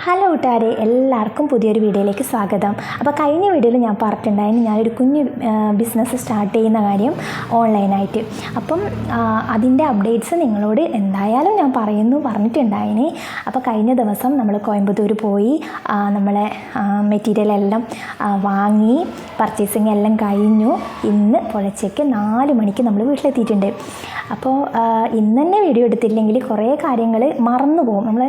Hello കൂട്ടുകാരെ, എല്ലാവർക്കും പുതിയൊരു വീഡിയോയിലേക്ക് സ്വാഗതം. അപ്പോൾ കഴിഞ്ഞ വീഡിയോയിൽ ഞാൻ പറഞ്ഞിട്ടുണ്ടായിരുന്നു ഞാനൊരു കുഞ്ഞ് ബിസിനസ് സ്റ്റാർട്ട് ചെയ്യുന്ന കാര്യം ഓൺലൈനായിട്ട്. അപ്പം അതിൻ്റെ അപ്ഡേറ്റ്സ് നിങ്ങളോട് എന്തായാലും ഞാൻ പറഞ്ഞിട്ടുണ്ടായിന്. അപ്പോൾ കഴിഞ്ഞ ദിവസം നമ്മൾ കോയമ്പത്തൂർ പോയി നമ്മളെ മെറ്റീരിയലെല്ലാം വാങ്ങി പർച്ചേസിങ് എല്ലാം കഴിഞ്ഞു. ഇന്ന് പുലർച്ചയ്ക്ക് 4 മണിക്ക് നമ്മൾ വീട്ടിലെത്തിയിട്ടുണ്ട്. അപ്പോൾ ഇന്ന് തന്നെ വീഡിയോ എടുത്തില്ലെങ്കിൽ കുറേ കാര്യങ്ങൾ മറന്നു പോകും. നമ്മൾ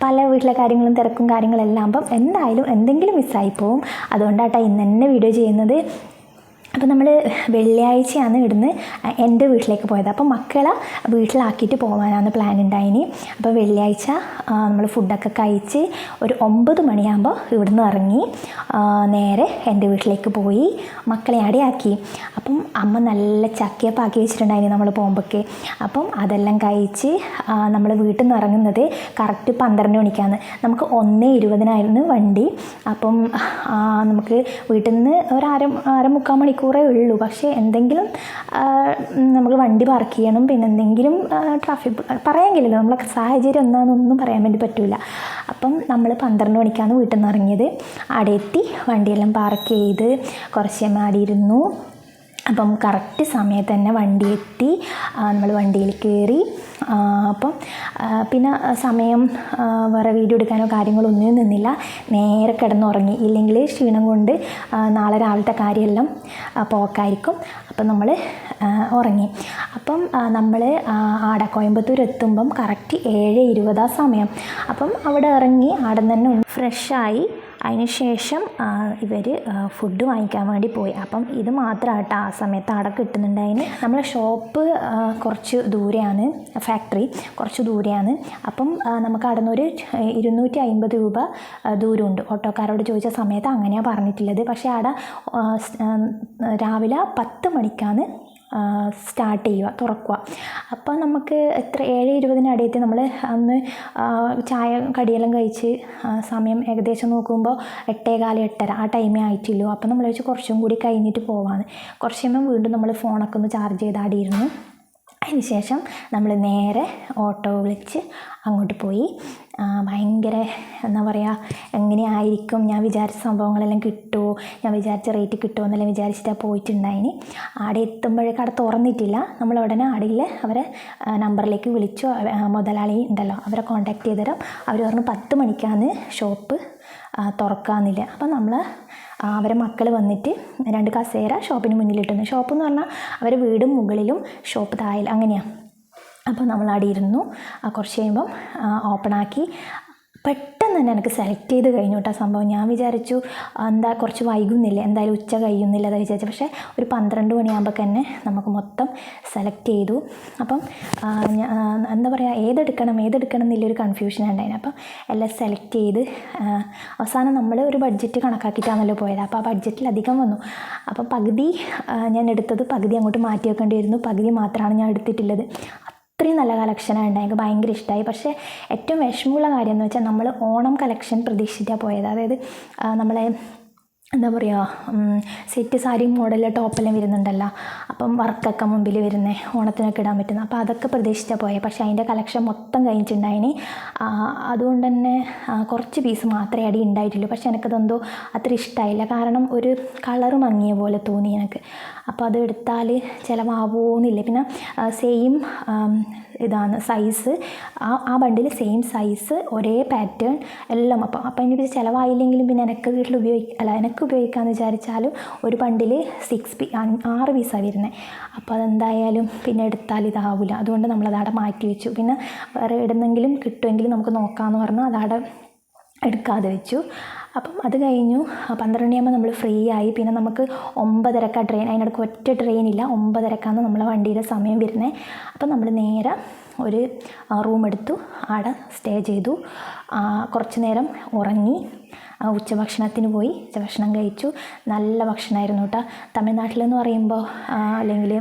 പല വീട്ടിലെ കാര്യങ്ങളും തിരക്കും കാര്യങ്ങളെല്ലാം അപ്പം എന്തായാലും എന്തെങ്കിലും മിസ്സായി പോവും. അതുകൊണ്ടാട്ടോ ഇന്ന് തന്നെ വീഡിയോ ചെയ്യുന്നത്. അപ്പോൾ നമ്മൾ വെള്ളിയാഴ്ചയാണ് ഇവിടുന്ന് എൻ്റെ വീട്ടിലേക്ക് പോയത്. അപ്പോൾ മക്കളെ വീട്ടിലാക്കിയിട്ട് പോകാനാണ് പ്ലാൻ ഉണ്ടായിന്. അപ്പോൾ വെള്ളിയാഴ്ച നമ്മൾ ഫുഡൊക്കെ കഴിച്ച് ഒരു 9 മണിയാകുമ്പോൾ ഇവിടുന്ന് ഇറങ്ങി നേരെ എൻ്റെ വീട്ടിലേക്ക് പോയി മക്കളെ അടയാക്കി. അപ്പം അമ്മ നല്ല ചക്കയപ്പം ആക്കി വെച്ചിട്ടുണ്ടായിന് നമ്മൾ പോകുമ്പോഴേക്ക്. അപ്പം അതെല്ലാം കഴിച്ച് നമ്മൾ വീട്ടിൽ നിന്ന് ഇറങ്ങുന്നത് കറക്റ്റ് 12 മണിക്കാണ്. നമുക്ക് 1:20 വണ്ടി. അപ്പം നമുക്ക് വീട്ടിൽ നിന്ന് ഒരു അരമുക്കാൽ മണിക്കൂറേ ഉള്ളൂ. പക്ഷേ എന്തെങ്കിലും നമുക്ക് വണ്ടി പാർക്ക് ചെയ്യണം, പിന്നെ എന്തെങ്കിലും ട്രാഫിക് പറയാൻ കഴിയില്ല, നമ്മളെ സാഹചര്യം എന്താണെന്നൊന്നും പറയാൻ വേണ്ടി പറ്റില്ല. അപ്പം നമ്മൾ 12 മണിക്കാണ് വീട്ടിൽ നിന്ന് ഇറങ്ങിയത്. അവിടെ എത്തി വണ്ടിയെല്ലാം പാർക്ക് ചെയ്ത് കുറച്ച് സമയം അവിടെ ഇരുന്നു. അപ്പം കറക്റ്റ് സമയത്ത് തന്നെ വണ്ടി എത്തി. നമ്മൾ വണ്ടിയിൽ കയറി. അപ്പം പിന്നെ സമയം വേറെ വീഡിയോ എടുക്കാനോ കാര്യങ്ങളോ ഒന്നും നിന്നില്ല. നേരെ കിടന്നുറങ്ങി. ഇല്ലെങ്കിൽ ക്ഷീണം കൊണ്ട് നാളെ രാവിലത്തെ കാര്യമെല്ലാം പോക്കായിരിക്കും. അപ്പം നമ്മൾ ഉറങ്ങി. അപ്പം നമ്മൾ ആടെ കോയമ്പത്തൂർ എത്തുമ്പം കറക്റ്റ് 7:20 സമയം. അപ്പം അവിടെ ഇറങ്ങി ആടെ തന്നെ ഫ്രഷായി. അതിന് ശേഷം ഇവർ ഫുഡ് വാങ്ങിക്കാൻ വേണ്ടി പോയി. അപ്പം ഇത് മാത്രമായിട്ട് ആ സമയത്ത് അവിടെ കിട്ടുന്നുണ്ടായിന്. നമ്മളെ ഷോപ്പ് കുറച്ച് ദൂരെയാണ്, ഫാക്ടറി കുറച്ച് ദൂരെയാണ്. അപ്പം നമുക്ക് അവിടെ നിന്നൊരു 250 രൂപ ദൂരമുണ്ട്. ഓട്ടോക്കാരോട് ചോദിച്ച സമയത്ത് അങ്ങനെയാണ് പറഞ്ഞിട്ടുള്ളത്. പക്ഷേ അവിടെ രാവിലെ 10 മണിക്കാണ് സ്റ്റാർട്ട് ചെയ്യുക, തുറക്കുക. അപ്പോൾ നമുക്ക് 7:20 അടയത്തി നമ്മൾ അന്ന് ചായ കടിയെല്ലാം കഴിച്ച് സമയം ഏകദേശം നോക്കുമ്പോൾ 8:15 8:30 ആ ടൈമേ ആയിട്ടില്ലൂ. അപ്പോൾ നമ്മൾ വെച്ച് കുറച്ചും കൂടി കഴിഞ്ഞിട്ട് പോവാണ്. കുറച്ച് കഴിയുമ്പോൾ വീണ്ടും നമ്മൾ ഫോണൊക്കെ ഒന്ന് ചാർജ് ചെയ്താടിയിരുന്നു. അതിന് ശേഷം നമ്മൾ നേരെ ഓട്ടോ വിളിച്ച് അങ്ങോട്ട് പോയി. ഭയങ്കര എന്താ പറയുക, എങ്ങനെയായിരിക്കും, ഞാൻ വിചാരിച്ച സംഭവങ്ങളെല്ലാം കിട്ടുമോ, ഞാൻ വിചാരിച്ച റേറ്റ് കിട്ടുമോ എന്നെല്ലാം വിചാരിച്ചിട്ടാണ് പോയിട്ടുണ്ടായിന്. അവിടെ എത്തുമ്പോഴേക്കും അവിടെ തുറന്നിട്ടില്ല. നമ്മൾ ഉടനെ അടിയിൽ അവരെ നമ്പറിലേക്ക് വിളിച്ചു. മുതലാളി ഉണ്ടല്ലോ, അവരെ കോൺടാക്ട് ചെയ്ത് തരാം. അവർ പറഞ്ഞു 10 മണിക്കാണ് ഷോപ്പ് തുറക്കാമെന്നില്ല. അപ്പം നമ്മൾ അവരെ മക്കൾ വന്നിട്ട് 2 കസേര ഷോപ്പിന് മുന്നിലിട്ടുന്നു. ഷോപ്പ് എന്ന് പറഞ്ഞാൽ അവരെ വീടും മുകളിലും ഷോപ്പ് താഴെ അങ്ങനെയാണ്. അപ്പോൾ നമ്മൾ അവിടെ ഇരുന്നു. കുറച്ച് കഴിയുമ്പം ഓപ്പണാക്കി. പെട്ടെന്ന് തന്നെ എനിക്ക് സെലക്ട് ചെയ്ത് കഴിഞ്ഞു കേട്ടോ സംഭവം. ഞാൻ വിചാരിച്ചു എന്താ കുറച്ച് വൈകുന്നില്ല, എന്തായാലും ഉച്ച കഴിയുന്നില്ല എന്ന് വിചാരിച്ചു. പക്ഷേ ഒരു 12 മണിയാകുമ്പോൾ തന്നെ നമുക്ക് മൊത്തം സെലക്ട് ചെയ്തു. അപ്പം എന്താ പറയുക, ഏതെടുക്കണം എന്നുള്ളൊരു കൺഫ്യൂഷൻ ഉണ്ടായിരുന്നു. അപ്പം എല്ലാം സെലക്ട് ചെയ്ത് അവസാനം നമ്മൾ ഒരു ബഡ്ജറ്റ് കണക്കാക്കിയിട്ടാണല്ലോ പോയത്. അപ്പോൾ ആ ബഡ്ജറ്റിൽ അധികം വന്നു. അപ്പം പകുതി ഞാൻ എടുത്തത് പകുതി അങ്ങോട്ട് മാറ്റി വെക്കേണ്ടി വരുന്നു. പകുതി മാത്രമാണ് ഞാൻ എടുത്തിട്ടുള്ളത്. അത്രയും നല്ല കളക്ഷനാണ് ഉണ്ടായി. എനിക്ക് ഭയങ്കര ഇഷ്ടമായി. പക്ഷേ ഏറ്റവും വിഷമമുള്ള കാര്യം എന്ന് വെച്ചാൽ നമ്മൾ ഓണം കളക്ഷൻ പ്രതീക്ഷിച്ചിട്ടാണ് പോയത്. അതായത് നമ്മളെ എന്താ പറയുക, സെറ്റ് സാരി മോഡലിലെ ടോപ്പെല്ലാം വരുന്നുണ്ടല്ലോ. അപ്പം വർക്കൊക്കെ മുമ്പിൽ വരുന്നത് ഓണത്തിനൊക്കെ ഇടാൻ പറ്റുന്നത്. അപ്പോൾ അതൊക്കെ പ്രതീക്ഷിച്ചാൽ പോയത്. പക്ഷേ അതിൻ്റെ കളക്ഷൻ മൊത്തം കഴിഞ്ഞിട്ടുണ്ടായിന്. അതുകൊണ്ട് തന്നെ കുറച്ച് പീസ് മാത്രമേ അടി ഉണ്ടായിട്ടുള്ളൂ. പക്ഷേ എനിക്കതെന്തോ അത്ര ഇഷ്ടമായില്ല. കാരണം ഒരു കളറ് മങ്ങിയ പോലെ തോന്നി എനിക്ക്. അപ്പോൾ അത് എടുത്താൽ ചിലവാകുന്നില്ല. പിന്നെ സെയിം ഇതാണ് സൈസ്, ആ ബണ്ടിൽ സെയിം സൈസ്, ഒരേ പാറ്റേൺ എല്ലാം. അപ്പം അതിന് ചിലവായില്ലെങ്കിലും പിന്നെ എനിക്ക് ഉപയോഗിക്കാമെന്ന് വിചാരിച്ചാലും ഒരു ബണ്ടിൽ 6 പീസാണ് വരുന്നത്. അപ്പോൾ അതെന്തായാലും പിന്നെ എടുത്താൽ ഇതാവില്ല. അതുകൊണ്ട് നമ്മളതവിടെ മാറ്റി വെച്ചു. പിന്നെ വേറെ ഇടുന്നെങ്കിലും കിട്ടുമെങ്കിലും നമുക്ക് നോക്കാമെന്ന് പറഞ്ഞു അതവിടെ എടുക്കാതെ വെച്ചു. അപ്പം അത് കഴിഞ്ഞു. 12 മണിയാകുമ്പോൾ നമ്മൾ ഫ്രീ ആയി. പിന്നെ നമുക്ക് 9:30 ട്രെയിൻ, അതിനിടയ്ക്ക് ഒറ്റ ട്രെയിനില്ല. 9:30 നമ്മളെ വണ്ടിയുടെ സമയം വരുന്നത്. അപ്പം നമ്മൾ നേരെ ഒരു റൂം എടുത്തു, അവിടെ സ്റ്റേ ചെയ്തു. കുറച്ച് നേരം ഉറങ്ങി. ഉച്ചഭക്ഷണത്തിന് പോയി, ഉച്ചഭക്ഷണം കഴിച്ചു. നല്ല ഭക്ഷണമായിരുന്നു കേട്ടോ. തമിഴ്നാട്ടിലെന്ന് പറയുമ്പോൾ അല്ലെങ്കിൽ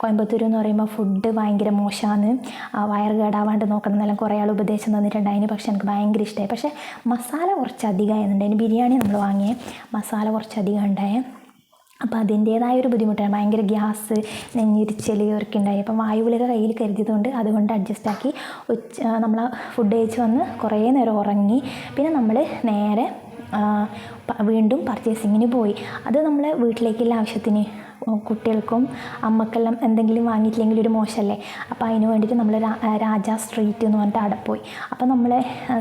കോയമ്പത്തൂർ എന്ന് പറയുമ്പോൾ ഫുഡ് ഭയങ്കര മോശമാണ്, വയറ് കേടാവാണ്ട് നോക്കണം എന്നെല്ലാം കുറേ ആൾ ഉപദേശം തന്നിട്ടുണ്ടായിന്. പക്ഷേ എനിക്ക് ഭയങ്കര ഇഷ്ടമായി. പക്ഷേ മസാല കുറച്ച് അധികമായിരുന്നുണ്ട്. അതിന് ബിരിയാണി നമ്മൾ വാങ്ങിയേ മസാല കുറച്ചധികം ഉണ്ടായേ. അപ്പോൾ അതിൻ്റേതായ ഒരു ബുദ്ധിമുട്ടാണ്, ഭയങ്കര ഗ്യാസ്, നെഞ്ഞിരിച്ചൽ ഒക്കെ ഉണ്ടായി. അപ്പം വായുവിലൊക്കെ കയ്യിൽ കരുതിയതുകൊണ്ട് അതുകൊണ്ട് അഡ്ജസ്റ്റാക്കി നമ്മൾ ഫുഡ് കഴിച്ച് വന്ന് കുറേ നേരം ഉറങ്ങി. പിന്നെ നമ്മൾ നേരെ വീണ്ടും പർച്ചേസിങ്ങിന് പോയി. അത് നമ്മൾ വീട്ടിലേക്കുള്ള ആവശ്യത്തിന്, കുട്ടികൾക്കും അമ്മക്കെല്ലാം എന്തെങ്കിലും വാങ്ങിയിട്ടില്ലെങ്കിൽ ഒരു മോശമല്ലേ. അപ്പോൾ അതിന് വേണ്ടിയിട്ട് നമ്മൾ രാജാ സ്ട്രീറ്റ് എന്ന് പറഞ്ഞിട്ട് അവിടെ പോയി. അപ്പോൾ നമ്മളെ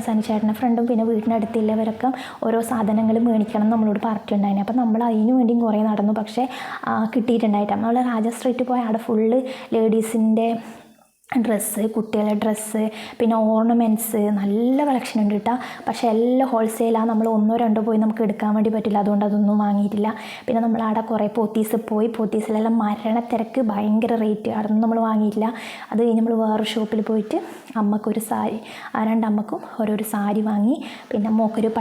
സനിച്ചേട്ടൻ്റെ ഫ്രണ്ടും പിന്നെ വീടിനടുത്തുള്ളവരൊക്കെ ഓരോ സാധനങ്ങൾ മേടിക്കണം എന്ന് നമ്മളോട് പറഞ്ഞിട്ടുണ്ടായിരുന്നു. അപ്പോൾ നമ്മൾ അതിന് വേണ്ടിയും കുറേ നടന്നു, പക്ഷേ കിട്ടിയിട്ടുണ്ടായിട്ടാണ്. നമ്മൾ രാജാ സ്ട്രീറ്റ് പോയി അവിടെ ഫുള്ള് ലേഡീസിൻ്റെ ഡ്രസ്സ്, കുട്ടികളുടെ ഡ്രസ്സ്, പിന്നെ ഓർണമെൻറ്റ്സ്, നല്ല കളക്ഷൻ ഉണ്ട് കേട്ടോ. പക്ഷേ എല്ലാം ഹോൾസെയിലാണ്, നമ്മൾ ഒന്നോ രണ്ടോ പോയി നമുക്ക് എടുക്കാൻ വേണ്ടി പറ്റില്ല, അതുകൊണ്ട് അതൊന്നും വാങ്ങിയിട്ടില്ല. പിന്നെ നമ്മൾ അവിടെ കുറേ പോത്തീസ് പോയി. പോത്തീസിലെല്ലാം മരണത്തിരക്ക്, ഭയങ്കര റേറ്റ്, അതൊന്നും നമ്മൾ വാങ്ങിയിട്ടില്ല. അത് കഴിഞ്ഞ് നമ്മൾ വേറെ ഷോപ്പിൽ പോയിട്ട് അമ്മക്കൊരു സാരി, രണ്ടമ്മക്കും ഓരോരു സാരി വാങ്ങി. പിന്നെ മോക്കൊരു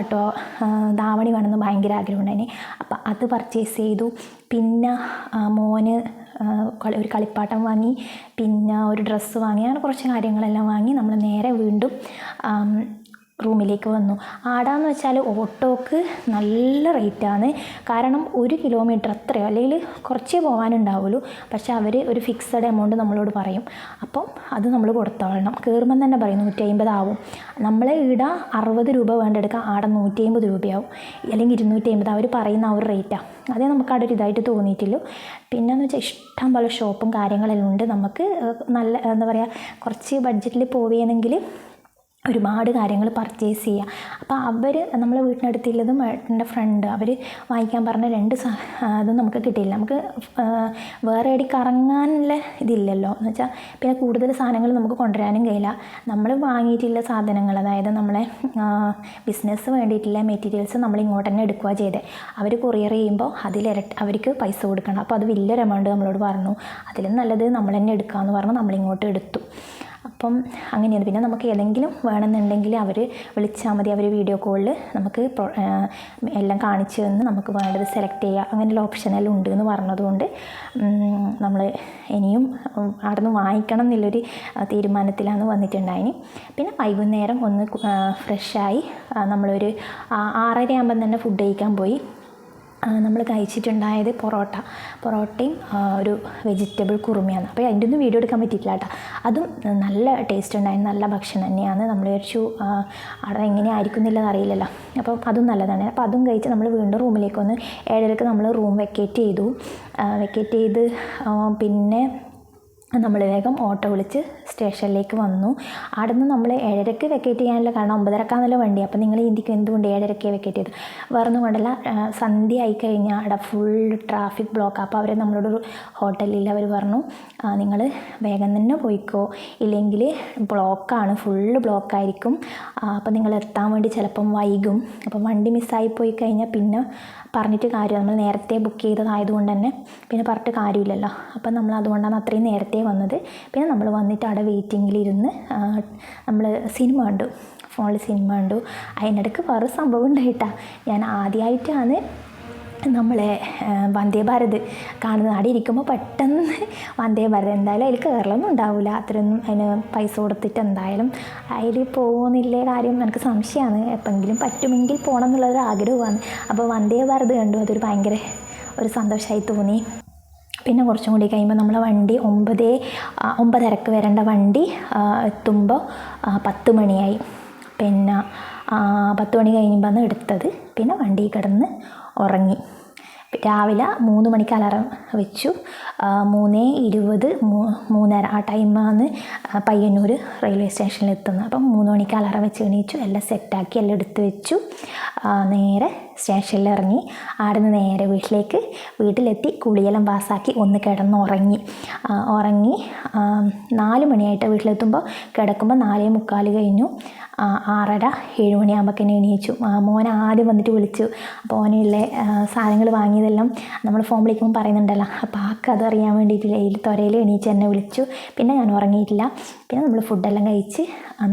ധാവണി വേണമെന്ന് ഭയങ്കര ആഗ്രഹം ഉണ്ടായിന്, അപ്പം അത് പർച്ചേസ് ചെയ്തു. പിന്നെ മോന് ഒരു കളിപ്പാട്ടം വാങ്ങി, പിന്നെ ഒരു ഡ്രസ്സ് വാങ്ങി, അങ്ങനെ കുറച്ച് കാര്യങ്ങളെല്ലാം വാങ്ങി നമ്മൾ നേരെ വീണ്ടും റൂമിലേക്ക് വന്നു. ആടാന്ന് വെച്ചാൽ ഓട്ടോക്ക് നല്ല റേറ്റാണ്. കാരണം 1 കിലോമീറ്റർ അത്രയോ അല്ലെങ്കിൽ കുറച്ചേ പോകാനുണ്ടാവുള്ളൂ. പക്ഷേ അവർ ഒരു ഫിക്സഡ് എമൗണ്ട് നമ്മളോട് പറയും. അപ്പം അത് നമ്മൾ കൊടുത്തോളണം. കയറുമ്പം തന്നെ പറയും 150 ആവും. നമ്മളെ ഇവിടെ 60 രൂപ വേണ്ടെടുക്കാം, ആടെ 150 രൂപയാവും, അല്ലെങ്കിൽ 250. അവർ പറയുന്ന ആ ഒരു റേറ്റാണ്. അതേ നമുക്ക് അവിടെ ഒരു ഇതായിട്ട് തോന്നിയിട്ടില്ല. പിന്നെയെന്ന് വെച്ചാൽ ഇഷ്ടം പോലെ ഷോപ്പും കാര്യങ്ങളെല്ലാം ഉണ്ട്. നമുക്ക് നല്ല എന്താ പറയുക, കുറച്ച് ബഡ്ജറ്റിൽ പോവുകയാണെങ്കിൽ ഒരുപാട് കാര്യങ്ങൾ പർച്ചേസ് ചെയ്യുക. അപ്പോൾ അവർ നമ്മളെ വീട്ടിനടുത്തുള്ളതും എൻ്റെ ഫ്രണ്ട് അവർ വാങ്ങിക്കാൻ പറഞ്ഞ 2 അതും നമുക്ക് കിട്ടിയില്ല. നമുക്ക് വേറെ എവിടെ കറങ്ങാനുള്ള ഇതില്ലല്ലോ എന്ന് വെച്ചാൽ, പിന്നെ കൂടുതൽ സാധനങ്ങൾ നമുക്ക് കൊണ്ടുവരാനും കഴിയില്ല. നമ്മൾ വാങ്ങിയിട്ടുള്ള സാധനങ്ങൾ, അതായത് നമ്മളെ ബിസിനസ് വേണ്ടിയിട്ടുള്ള മെറ്റീരിയൽസ് നമ്മൾ ഇങ്ങോട്ട് തന്നെ എടുക്കുക ചെയ്തേ. അവർ കൊറിയർ ചെയ്യുമ്പോൾ അവർക്ക് പൈസ കൊടുക്കണം. അപ്പോൾ അത് വലിയൊരു എമൗണ്ട് നമ്മളോട് പറഞ്ഞു. അതിലും നല്ലത് നമ്മൾ തന്നെ എടുക്കാമെന്ന് പറഞ്ഞ് നമ്മളിങ്ങോട്ട് എടുത്തു. അപ്പം അങ്ങനെയാണ്. പിന്നെ നമുക്ക് ഏതെങ്കിലും വേണമെന്നുണ്ടെങ്കിൽ അവർ വിളിച്ചാൽ മതി. അവർ വീഡിയോ കോളിൽ നമുക്ക് എല്ലാം കാണിച്ചു തന്ന് നമുക്ക് വേണ്ടത് സെലക്ട് ചെയ്യുക, അങ്ങനെയുള്ള ഓപ്ഷനെല്ലാം ഉണ്ട് എന്ന് പറഞ്ഞതുകൊണ്ട് നമ്മൾ ഇനിയും അവിടെ നിന്ന് വാങ്ങിക്കണം എന്നുള്ളൊരു തീരുമാനത്തിലാണ് വന്നിട്ടുണ്ടായിന്. പിന്നെ വൈകുന്നേരം ഒന്ന് ഫ്രഷായി നമ്മളൊരു 6:30 ആകുമ്പം തന്നെ ഫുഡ് കഴിക്കാൻ പോയി. നമ്മൾ കഴിച്ചിട്ടുണ്ടായത് പൊറോട്ടയും ഒരു വെജിറ്റബിൾ കുറുമയാണ്. അപ്പോൾ അതിൻ്റെ ഒന്നും വീഡിയോ എടുക്കാൻ പറ്റിയിട്ടില്ല കേട്ടോ. അതും നല്ല ടേസ്റ്റ് ഉണ്ടായിരുന്നു, നല്ല ഭക്ഷണം തന്നെയാണ്. നമ്മൾ വിചാരിച്ചു അവിടെ എങ്ങനെ ആയിരിക്കുന്നില്ലെന്ന് അറിയില്ലല്ലോ, അപ്പം അതും നല്ലതാണ്. അപ്പോൾ അതും കഴിച്ച് നമ്മൾ വീണ്ടും റൂമിലേക്ക് വന്ന് 7:30 നമ്മൾ റൂം വെക്കേറ്റ് ചെയ്ത് പിന്നെ നമ്മൾ വേഗം ഓട്ടോ വിളിച്ച് സ്റ്റേഷനിലേക്ക് വന്നു. അവിടെ നിന്ന് നമ്മൾ 7:30 വെക്കേറ്റ് ചെയ്യാനുള്ള കാരണം 9:30 വണ്ടി. അപ്പോൾ നിങ്ങൾ ചിന്തിക്കും എന്തുകൊണ്ട് 7:30 വെക്കേറ്റ് ചെയ്തു? വേറൊന്നും കൊണ്ടല്ല, സന്ധ്യ ആയി കഴിഞ്ഞാൽ അവിടെ ഫുൾ ട്രാഫിക് ബ്ലോക്ക്. അപ്പോൾ അവർ നമ്മളോടൊരു ഹോട്ടലിൽ അവർ പറഞ്ഞു, നിങ്ങൾ വേഗം തന്നെ പോയിക്കോ, ഇല്ലെങ്കിൽ ബ്ലോക്കാണ്, ഫുള്ള് ബ്ലോക്കായിരിക്കും. അപ്പോൾ നിങ്ങൾ എത്താൻ വേണ്ടി ചിലപ്പം വൈകും. അപ്പം വണ്ടി മിസ്സായി പോയി കഴിഞ്ഞാൽ പിന്നെ പറഞ്ഞിട്ട് കാര്യം, നമ്മൾ നേരത്തെ ബുക്ക് ചെയ്തതായതുകൊണ്ട് തന്നെ പിന്നെ പറഞ്ഞിട്ട് കാര്യമില്ലല്ലോ. അപ്പം നമ്മൾ അതുകൊണ്ടാണ് അത്രയും നേരത്തെ വന്നത്. പിന്നെ നമ്മൾ വന്നിട്ട് അവിടെ വെയിറ്റിങ്ങിലിരുന്ന് നമ്മൾ സിനിമ കണ്ടു, ഫോണിൽ സിനിമ കണ്ടു. അതിനിടയ്ക്ക് വേറെ സംഭവം ഉണ്ടായിട്ടാണ്. ഞാൻ ആദ്യമായിട്ടാണ് നമ്മളെ വന്ദേ ഭാരത് കാണുന്നത്. അവിടെ ഇരിക്കുമ്പോൾ പെട്ടെന്ന് വന്ദേ ഭാരത്, എന്തായാലും അതിൽ കയറലൊന്നും ഉണ്ടാവില്ല, അത്രയൊന്നും അതിന് പൈസ കൊടുത്തിട്ട് എന്തായാലും അതിൽ പോകുന്നില്ലേ കാര്യം എനിക്ക് സംശയമാണ്. എപ്പോഴെങ്കിലും പറ്റുമെങ്കിൽ പോകണം എന്നുള്ളൊരു ആഗ്രഹമാണ്. അപ്പോൾ വന്ദേ ഭാരത് കണ്ടു, അതൊരു ഭയങ്കര ഒരു സന്തോഷമായി തോന്നി. പിന്നെ കുറച്ചും കൂടി കഴിയുമ്പോൾ നമ്മളെ വണ്ടി 9:30 വരേണ്ട വണ്ടി എത്തുമ്പോൾ 10 മണിയായി. പിന്നെ 10 മണി കഴിയുമ്പോഴാണ് എടുത്തത്. പിന്നെ വണ്ടി കിടന്ന് ഉറങ്ങി. രാവിലെ 3 മണിക്ക് അലാറം വെച്ചു. 3:20 3:30 ആ ടൈമാണ് പയ്യന്നൂർ റെയിൽവേ സ്റ്റേഷനിൽ എത്തുന്നത്. അപ്പം 3 മണിക്ക് അലാറം വെച്ച് എണീച്ചു, എല്ലാം സെറ്റാക്കി എല്ലാം എടുത്ത് വെച്ചു. നേരെ സ്റ്റേഷനിൽ ഇറങ്ങി. അവിടെ നിന്ന് നേരെ വീട്ടിലെത്തി കുളിയെല്ലാം പാസ്സാക്കി ഒന്ന് കിടന്നുറങ്ങി. 4 മണിയായിട്ട് വീട്ടിലെത്തുമ്പോൾ, കിടക്കുമ്പോൾ 4:45 കഴിഞ്ഞു. 6:30 7 മണിയാകുമ്പോഴേക്കും എണീച്ചു. മോനെ ആദ്യം വന്നിട്ട് വിളിച്ചു. അപ്പോൾ ഓനുള്ള സാധനങ്ങൾ വാങ്ങിയതെല്ലാം നമ്മൾ ഫോൺ വിളിക്കുമ്പോൾ പറയുന്നുണ്ടല്ലോ, അപ്പോൾ അതറിയാൻ വേണ്ടിയിട്ട് തൊരയിൽ എണീച്ച് എന്നെ വിളിച്ചു. പിന്നെ ഞാൻ ഉറങ്ങിയിട്ടില്ല. പിന്നെ നമ്മൾ ഫുഡെല്ലാം കഴിച്ച്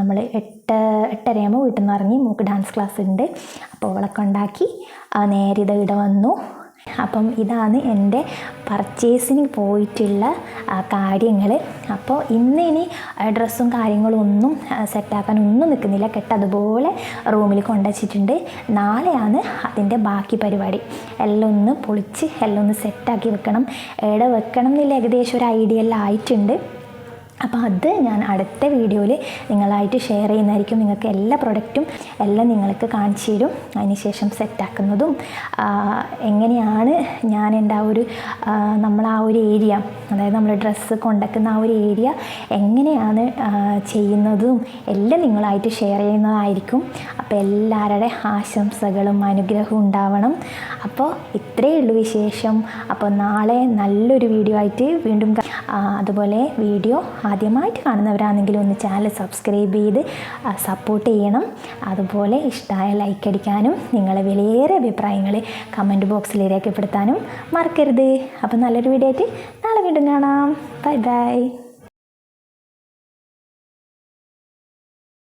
നമ്മൾ 8:30 ആകുമ്പോൾ വീട്ടിൽ നിന്ന് ഇറങ്ങി. മോൾക്ക് ഡാൻസ് ക്ലാസ് ഉണ്ട്, അപ്പോൾ അവളൊക്കെ ഉണ്ടാക്കി നേരെ ഇവിടെ വന്നു. അപ്പം ഇതാണ് എൻ്റെ പർച്ചേസിന് പോയിട്ടുള്ള കാര്യങ്ങൾ. അപ്പോൾ ഇനി ഡ്രസ്സും കാര്യങ്ങളും ഒന്നും സെറ്റാക്കാൻ ഒന്നും നിൽക്കുന്നില്ല, അതുപോലെ റൂമിൽ കൊണ്ടുവച്ചിട്ടുണ്ട്. നാളെയാണ് അതിൻ്റെ ബാക്കി പരിപാടി. എല്ലാം ഒന്ന് പൊളിച്ച് എല്ലാം ഒന്ന് സെറ്റാക്കി വെക്കണം. എവിടെ വെക്കണം എന്നില്ല ഏകദേശം ഒരു ഐഡിയ എല്ലാം ആയിട്ടുണ്ട്. അപ്പോൾ അത് ഞാൻ അടുത്ത വീഡിയോയിൽ നിങ്ങളായിട്ട് ഷെയർ ചെയ്യുന്നതായിരിക്കും. നിങ്ങൾക്ക് എല്ലാ പ്രൊഡക്റ്റും എല്ലാം നിങ്ങൾക്ക് കാണിച്ചു തരും. അതിനുശേഷം സെറ്റാക്കുന്നതും എങ്ങനെയാണ് ഞാൻ എൻ്റെ നമ്മൾ ആ ഒരു ഏരിയ, അതായത് നമ്മൾ ഡ്രസ്സ് കൊണ്ടുവയ്ക്കുന്ന ആ ഒരു ഏരിയ എങ്ങനെയാണ് ചെയ്യുന്നതും എല്ലാം നിങ്ങളായിട്ട് ഷെയർ ചെയ്യുന്നതായിരിക്കും. അപ്പോൾ എല്ലാവരുടെ ആശംസകളും അനുഗ്രഹവും ഉണ്ടാവണം. അപ്പോൾ ഇത്രയേ ഉള്ളൂ വിശേഷം. അപ്പോൾ നാളെ നല്ലൊരു വീഡിയോ ആയിട്ട് വീണ്ടും അതുപോലെ വീഡിയോ ആദ്യമായിട്ട് കാണുന്നവരാണെങ്കിൽ ഒന്ന് ചാനൽ സബ്സ്ക്രൈബ് ചെയ്ത് സപ്പോർട്ട് ചെയ്യണം. അതുപോലെ ഇഷ്ടമായ ലൈക്ക് അടിക്കാനും നിങ്ങളെ വിലയേറെ അഭിപ്രായങ്ങൾ കമൻറ്റ് ബോക്സിൽ രേഖപ്പെടുത്താനും മറക്കരുത്. അപ്പോൾ നല്ലൊരു വീഡിയോ ആയിട്ട് നാളെ വീണ്ടും കാണാം. Bye bye.